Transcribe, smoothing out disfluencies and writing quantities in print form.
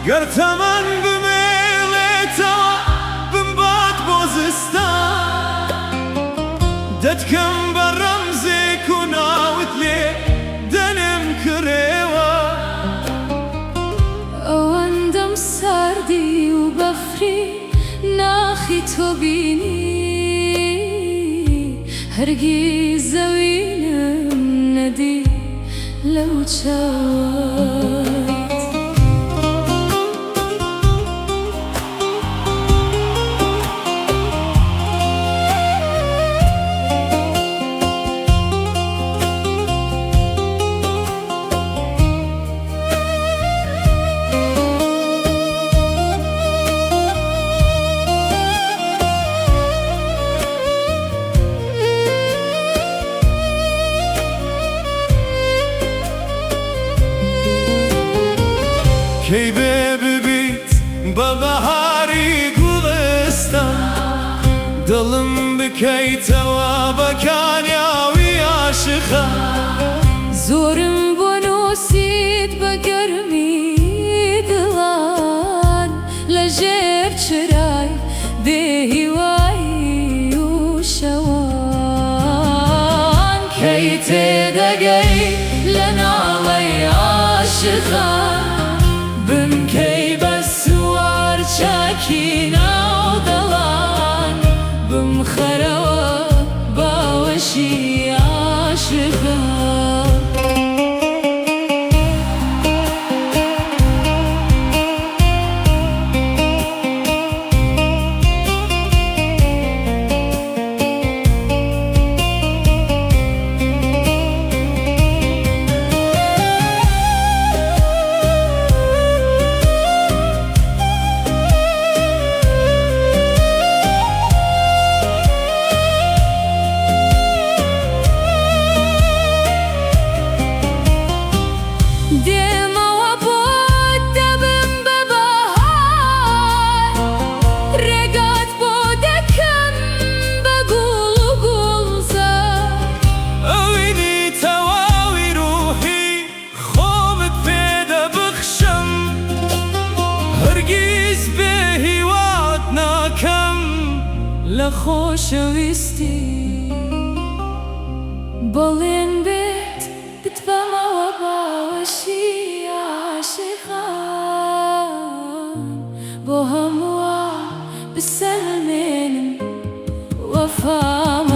قرتمن بميلتا بمبات بوزستان دتكم برمزي كناوت لي دنم كريوة واندم سردي وبفري ناخي توبيني هرقي زوينم ندي لو تشوت كي ببيت ببهاري قلستان دلم بكي توابكان يا ويا شخا زورم بونوسيت بقرمي دلان لجير شراي بهواي وشوان كي تدقي لنا لي عاشقان بمكي بسوار شاكينا ودلان بمخروة باوشي عاشقان لخوشويستي بولين بيت بتفهم وباوشي عاشقان بوهم بالسلمين وفام